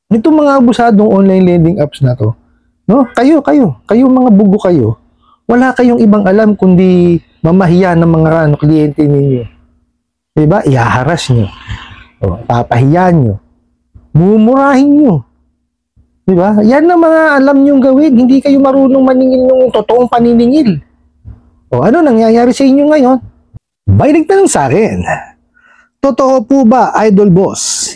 Nitong mga abusadong online lending apps na to, no? Kayo mga bugo kayo, wala kayong ibang alam kundi mamahiya ng mga kliyente ninyo. Diba? Ihaharas nyo. O, papahiya nyo. Mumurahin nyo. Diba? Yan ang mga alam nyong gawin. Hindi kayo marunong maningil ng totoong paniningil. O, ano nangyayari sa inyo ngayon? May nagtanong sa akin, totoo po ba, Idol Boss?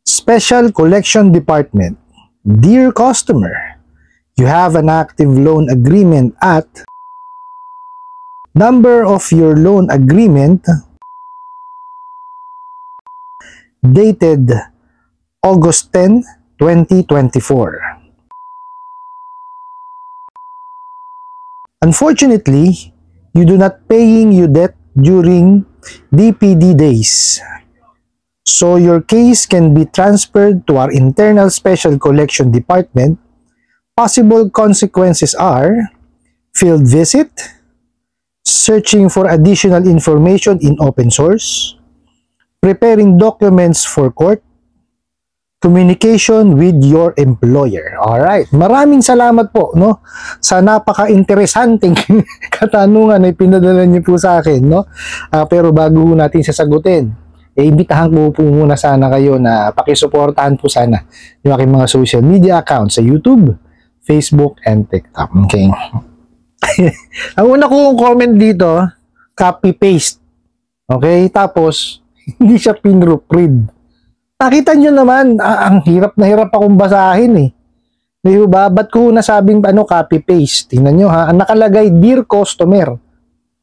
Special Collection Department. Dear customer, you have an active loan agreement at number of your loan agreement dated August 10, 2024. Unfortunately, you do not paying your debt during DPD days. So your case can be transferred to our internal special collection department. Possible consequences are field visit, searching for additional information in open source, preparing documents for court, communication with your employer. Alright, maraming salamat po, no, sa napaka-interesanting katanungan na pinadala niyo po sa akin, no. Pero bago natin sasagutin, imbitahan ko po muna sana kayo na pakisuportahan po sana yung aking mga social media accounts sa YouTube, Facebook, and TikTok. Okay. Ang una kong comment dito, copy-paste. Okay? Tapos, hindi siya pinroofread. Nakita nyo naman, ang hirap na hirap akong basahin eh. Diba? Ba't ko nasabing copy-paste? Tingnan nyo ha, ang nakalagay, Dear Customer.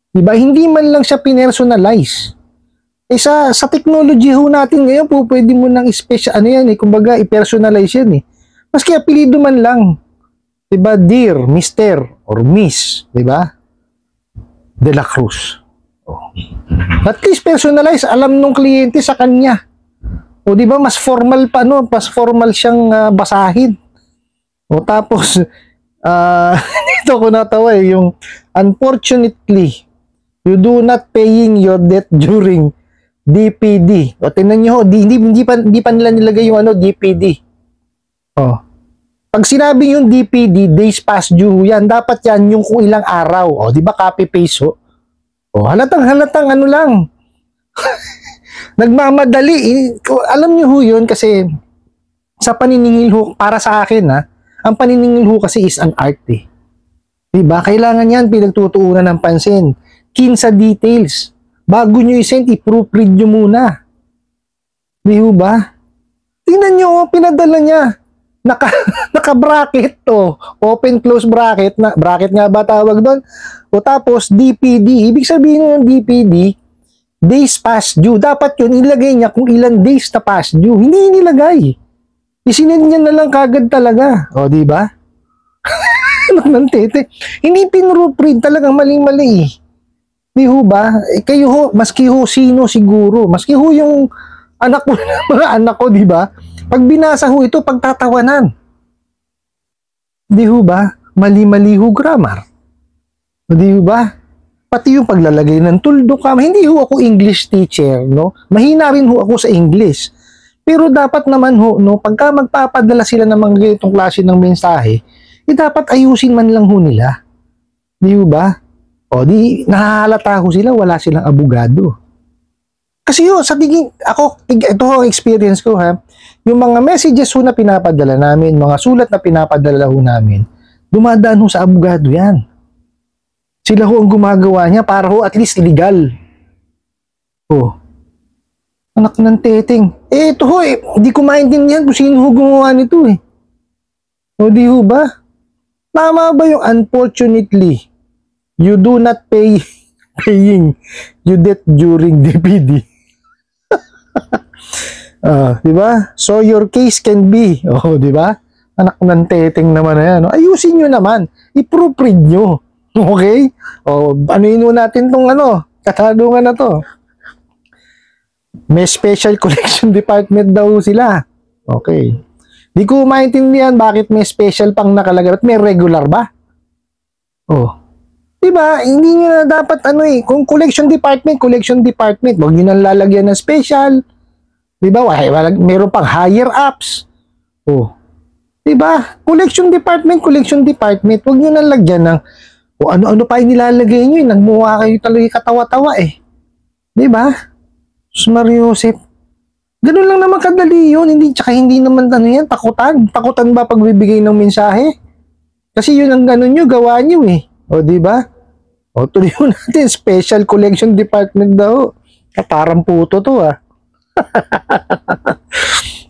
Diba? Hindi man lang siya pinersonalize. Sa technology ho natin ngayon po, pwede mo nang special, kumbaga, i-personalize yan eh. Maski apelido man lang. Diba? Dear, Mr. or Miss. Diba? De la Cruz. Oh. At least personalize, alam nung kliyente sa kanya. O diba, mas formal pa, no? Mas formal siyang basahin. O tapos, dito ko natawa eh, yung unfortunately, you do not paying your debt during DPD. O tingnan nyo, hindi pa nila nilagay yung DPD. O. Pag sinabi yung DPD, days past due, yan, dapat yan yung kung ilang araw. O, di ba copy paste ho? O, halatang ano lang. Nagmamadali. Alam nyo ho yun kasi sa paniningil ho, para sa akin ang paniningil ho kasi is an art eh. Diba? Kailangan yan pinagtutuunan ng pansin. Keen sa details. Bago nyo i-send, i-proofread nyo muna. Di ba? Tingnan nyo, pinadala niya. Naka-bracket to. Open, close bracket. Bracket nga ba tawag doon? O tapos, DPD. Ibig sabihin ng DPD, days past due. Dapat yun, ilagay niya kung ilang days na past due. Hindi nilagay. Isinend niya na lang kagad talaga. O, di ba? Hindi pinroofread, talagang maling-mali eh. Di ho ba? Kayo ho, maski ho sino siguro, maski ho yung anak ko, mga anak ko, di ba? Pag binasa ho ito, pagtatawanan. Di ho ba? Mali-mali ho grammar. Di ho ba? Pati yung paglalagay ng tuldok, hindi ho ako English teacher, no? Mahina rin ho ako sa English. Pero dapat naman ho, no, pagka magpapadala sila ng mga ganitong klase ng mensahe, dapat ayusin man lang ho nila. Di ho ba? O di, nahahalata ho sila, wala silang abogado. Kasi yun, sa tingin, ito ho experience ko ha, yung mga messages ho na pinapadala namin, mga sulat na pinapadala ho namin, dumadaan ho sa abogado yan. Sila ho ang gumagawa niya para ho at least legal. Oh. Anak ng teting. Ito ho hindi ko maintindihan kung sino ho gumawa nito eh. O di ho ba? Tama ba yung unfortunately, you do not paying your debt during DPD? Di ba? So your case can be, di ba? Anak ng teting naman na yan. Ayusin nyo naman. I-proofread nyo. Okay? Anuin mo natin tong katanungan na to. May special collection department daw sila. Okay. Di ko maintindihan bakit may special pang nakalagay. At may regular ba? Diba? Hindi nyo na dapat kung collection department. Huwag nyo nang lalagyan ng special. Diba? Meron pang higher ups. Oh, 'di ba? Collection department. Huwag niyo nang lagyan ng o ano-ano pa inilalagay niyo, nagmumukha kayo talaga katawa-tawa eh. 'Di ba? Sus Mariosep. Ganun lang naman kadali 'yun, hindi naman ano 'yan, takutan. Takutan ba pagbibigay ng mensahe? Kasi 'yun ang ano niyo, gawa niyo eh. O 'di ba? O tuloy natin, special collection department daw. Parang puto to ah.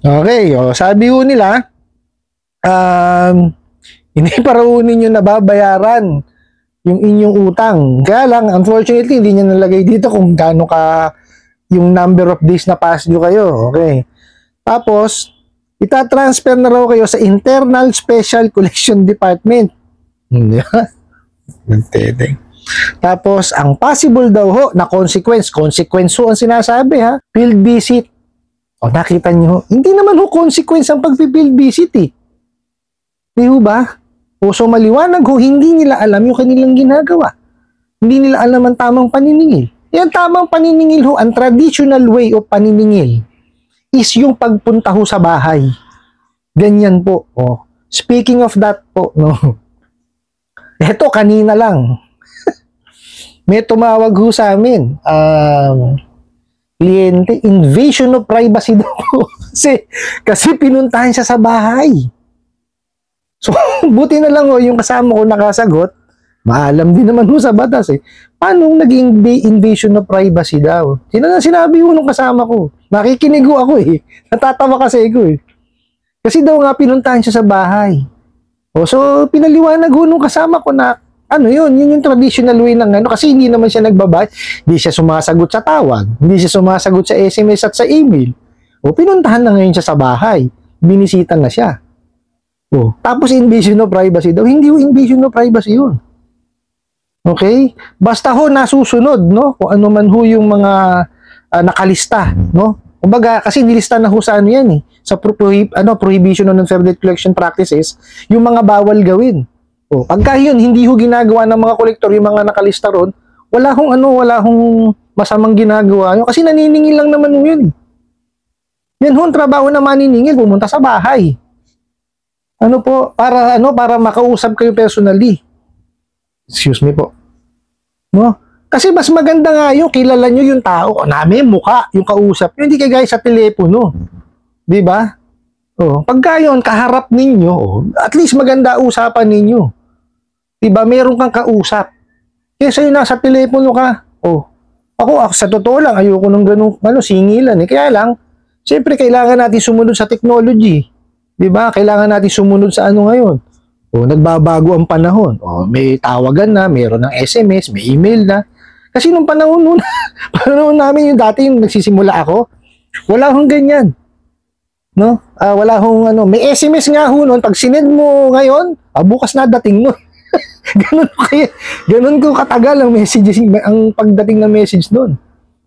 Okay, o sabi ho nila, hindi pa raw ninyo nababayaran yung inyong utang. Kaya lang, unfortunately, hindi nyo nalagay dito kung gaano ka yung number of days na past due kayo. Okay. Tapos, itatransfer na raw kayo sa Internal Special Collection Department. Hindi ba? Tapos, ang possible daw ho na consequence ho ang sinasabi ha, field visit. O nakita nyo, hindi naman ho consequence ang pag-field visit eh. Di ho ba? O so maliwanag ho, hindi nila alam yung kanilang ginagawa. Hindi nila alam ang tamang paniningil. Yan tamang paniningil ho, ang traditional way of paniningil is yung pagpunta ho sa bahay. Ganyan po. O, speaking of that po, no. Eto, kanina lang. May tumawag ho sa amin. Kliyente, invasion of privacy daw po. kasi pinuntahan siya sa bahay. So, buti na lang ho, yung kasama ko nakasagot, maalam din naman ho sa batas eh. Paano naging invasion of privacy daw? Sinabi ho nung kasama ko. Nakikinig ho ako eh. Natatawa kasi ako eh. Kasi daw nga pinuntahan siya sa bahay. O, so, pinaliwanag ho nung kasama ko na, yun yung traditional way ng ano, kasi hindi naman siya nagbabayad, hindi siya sumasagot sa tawag, hindi siya sumasagot sa SMS at sa email. O, pinuntahan na ngayon siya sa bahay. Binisita na siya. Oh, tapos invasion of privacy daw. Hindi yung invasion of privacy yun. Okay? Basta ho nasusunod, no? Kung ano man ho yung mga nakalista, no? Kumbaga, kasi nilista na ho sa ano yan eh. Sa prohibition on unfair debt collection practices, yung mga bawal gawin. Oh, pagka yun, hindi ho ginagawa ng mga kolektor yung mga nakalista ron, wala hong masamang ginagawa yun. Kasi naniningil lang naman ho yun eh. Yan ho, ang trabaho na maniningil, pumunta sa bahay. Para makausap kayo personally. Excuse me po. No? Kasi mas maganda nga yung kilala nyo yung tao. Namin, mukha, yung kausap nyo. Hindi kayo guys sa telepono. Di ba? Oh, pagka yun, kaharap ninyo, at least maganda usapan ninyo. Di ba? Meron kang kausap. Kesa yung nasa telepono ka, ako sa totoo lang, ayoko nung ganun, singilan eh. Kaya lang, siyempre kailangan natin sumunod sa technology. Di ba? Kailangan natin sumunod sa ano ngayon. Nagbabago ang panahon. May tawagan na, mayroon ng SMS, may email na. Kasi nung panahon namin yung dati yung nagsisimula ako, wala hong ganyan. No? Wala hong may SMS nga ho noon, pag sinend mo ngayon, bukas na dating nun. Ganun ko katagal ang messages, ang pagdating ng message noon.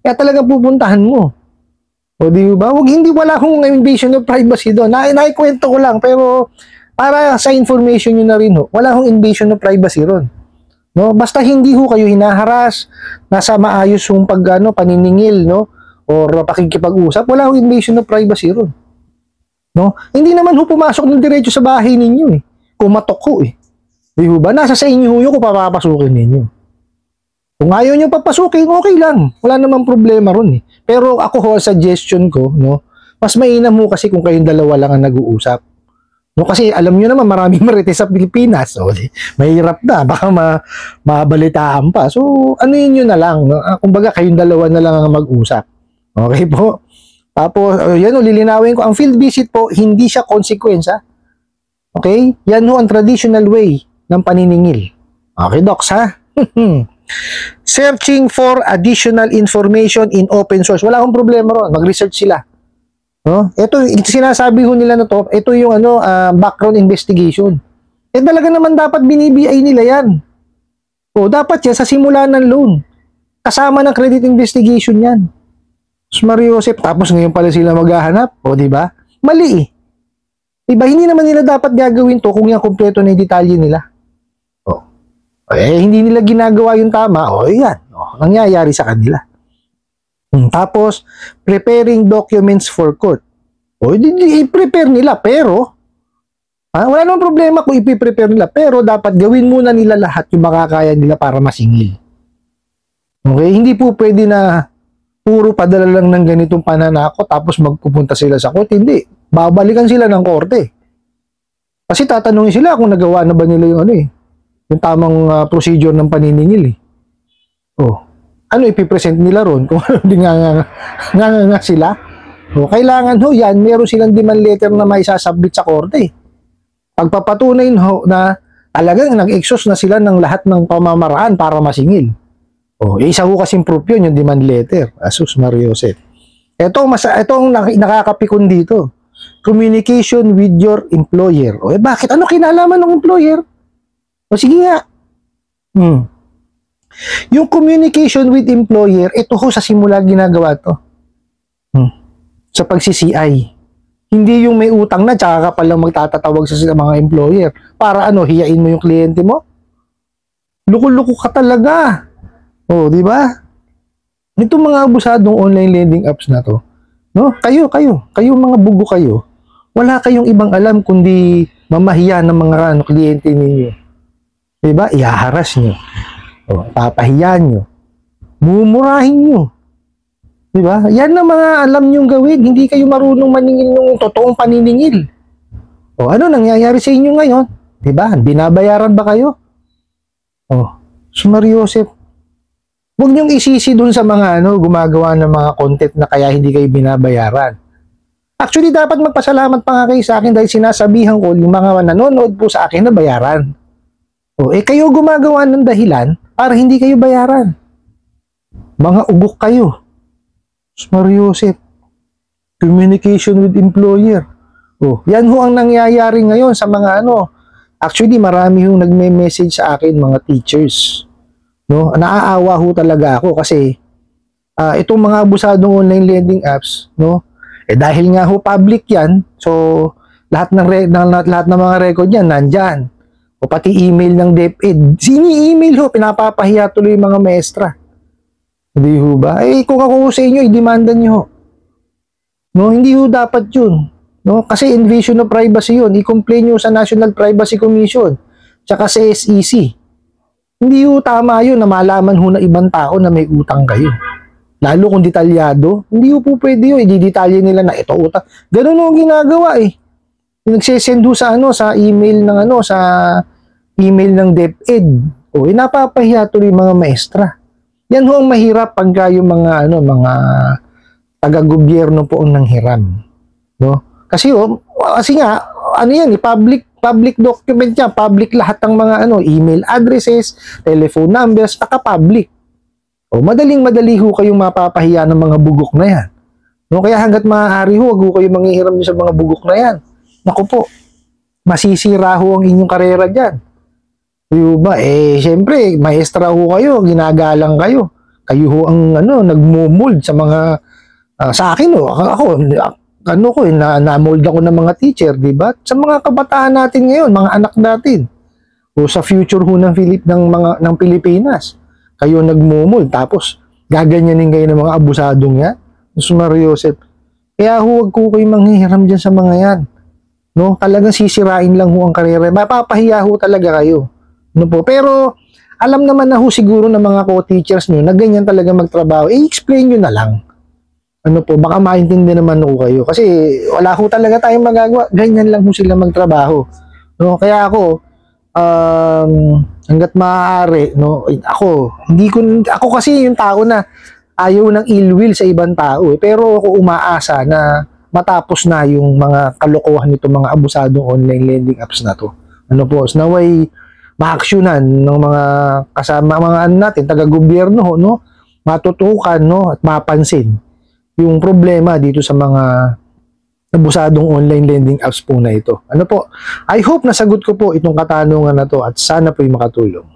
Kaya talaga pupuntahan mo. O di ba? Wala akong invasion of privacy doon. Naikwento ko lang, pero para sa information nyo na rin ho, wala akong invasion of privacy ron. No? Basta hindi ho kayo hinaharas, nasa maayos yung paniningil, no? Or pakikipag-usap, wala akong invasion of privacy ron. No? Hindi naman ho pumasok ng diretso sa bahay ninyo eh. Kumatok ho eh. Di ba? Nasa sa inyo ho yung kung papapasukin ninyo. Kung ayaw nyo papasukin, okay lang. Wala namang problema ron eh. Pero ako ho, suggestion ko, no, mas mainam ho kasi kung kayong dalawa lang ang nag-uusap. No, kasi alam nyo naman, maraming marites sa Pilipinas. So, mahirap na. Baka mabalitaan pa. So, yun nyo na lang. No? Kumbaga, kayong dalawa na lang ang mag-usap. Okay po? Tapos, yan o, lilinawin ko. Ang field visit po, hindi siya consequence, ha? Okay? Yan ho ang traditional way ng paniningil. Okay, docs, ha? Searching for additional information in open source. Wala akong problema ron. Mag-research sila. No? Ito, sinasabi ho nila na to, ito yung background investigation. Talaga naman dapat binibigay nila yan. Dapat yan sa simula ng loan. Kasama ng credit investigation yan. Mariosep, tapos ngayon pala sila maghahanap. Di ba? Mali eh. Diba, hindi naman nila dapat gagawin to kung yung kompleto na yung detalye nila. Hindi nila ginagawa yung tama, yan. Nangyayari sa kanila. Tapos, preparing documents for court. I-prepare nila, pero, Wala namang problema kung ipiprepare nila, pero dapat gawin muna nila lahat yung makakaya nila para masingil. Okay? Hindi po pwede na puro padala lang ng ganitong pananakot tapos magpupunta sila sa korte. Hindi. Babalikan sila ng korte. Kasi tatanungin sila kung nagawa na ba nila yung yung tamang procedure ng paniningil eh. Ano ipipresent nila ron kung ano di nga sila? Kailangan yan, meron silang demand letter na may sasubmit sa korte. Pagpapatunay na talagang nag-exhaust na sila ng lahat ng pamamaraan para masingil. Isa ko kasing proof yun, yung demand letter. Asus Mariosep. Ito ang nakakapikon dito. Communication with your employer. Bakit? Ano kinalaman ng employer? Sige nga. Yung communication with employer, ito sa simula ginagawa to. Sa pag-CCI. Hindi yung may utang na, tsaka ka palang magtatatawag sa mga employer. Para hiyain mo yung kliyente mo? Luko-luko ka talaga. Di ba? Itong mga abusadong online lending apps na to, kayo mga bugo kayo, wala kayong ibang alam kundi mamahiya ng mga kliyente ninyo. Di ba? Ihaharas nyo. Papahiyan nyo. Mumurahin nyo. Di ba? Yan ang mga alam nyong gawin. Hindi kayo marunong maningil ng totoong paniningil. Ano nangyayari sa inyo ngayon? Di ba? Binabayaran ba kayo? Si Mariosep, huwag niyong isisi dun sa mga gumagawa ng mga content na kaya hindi kayo binabayaran. Actually, dapat magpasalamat pa nga kayo sa akin dahil sinasabihan ko yung mga nanonood po sa akin na bayaran. Kayo gumagawa ng dahilan para hindi kayo bayaran. Mga ugok kayo. Mariosep, communication with employer. Yan ho ang nangyayari ngayon sa mga Actually, marami hong nagme-message sa akin, mga teachers. Naaawa ho talaga ako kasi itong mga abusadong online lending apps, dahil nga ho public yan, so lahat ng mga record yan nandyan. Pati email ng DepEd. Sini-email ho, pinapapahiya tuloy yung mga maestra. Hindi ho ba? Kung ako sa inyo, i-demanda nyo. Hindi ho dapat yun. Kasi invasion of privacy yun. I-complain nyo sa National Privacy Commission tsaka sa SEC. Hindi ho tama yun na malaman ho na ibang tao na may utang kayo. Lalo kung detalyado, hindi ho po pwede yun. I-detalye nila na ito utang. Ganun ho ginagawa eh. Nagsesend ho sa email ng sa email ng DepEd. Napapahiya tuloy mga maestra. Yan ho ang mahirap pagka yung mga mga taga-gobyerno po ang nanghiram. Kasi nga yan, public document niya, public lahat ng mga email addresses, telephone numbers, public. Madaling-madali ho kayong mapapahiya ng mga bugok na yan. Kaya hanggat maaari ho, wag ho kayong manghihiram sa mga bugok na yan. Naku po, masisira ho ang inyong karera dyan. Diba? Siyempre, maestra ho kayo, ginagalang kayo. Kayo ho ang nagmumold sa mga, sa akin ako, na-mold ako ng mga teacher, diba? Sa mga kabataan natin ngayon, mga anak natin, sa future ho ng Pilipinas, kayo nagmumold, tapos gaganyanin kayo ng mga abusadong yan. Mariosep. Kaya huwag ko kayo manghihiram dyan sa mga yan. Talagang sisirain lang ho ang karera. Mapapahiya ho talaga kayo. Pero alam naman na ho siguro ng mga co-teachers nyo na ganyan talaga magtrabaho. I-explain nyo na lang. Baka maintindihan naman ho kayo. Kasi wala ho talaga tayong magagawa. Ganyan lang ho sila magtrabaho. Kaya ako, hanggat maaari, ako kasi yung tao na ayaw ng ill will sa ibang tao. Pero ako umaasa na matapos na yung mga kalokohan nito mga abusadong online lending apps na to. Naway ma-actionan ng mga kasama mga natin, taga-gobyerno, matutukan, at mapansin yung problema dito sa mga abusadong online lending apps po na ito. I hope nasagot ko po itong katanungan na to at sana po'y makatulong.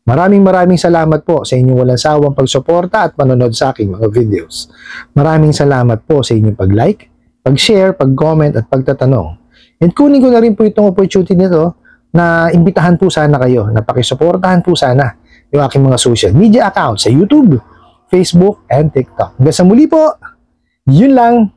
Maraming salamat po sa inyong walang sawang pagsuporta at panonood sa aking mga videos. Maraming salamat po sa inyong pag-like, pag-share, pag-comment at pagtatanong. And kunin ko na rin po itong opportunity nito na imbitahan po sana kayo, na pakisuportahan po sana yung aking mga social media accounts sa YouTube, Facebook, and TikTok. Hanggang sa muli po, yun lang.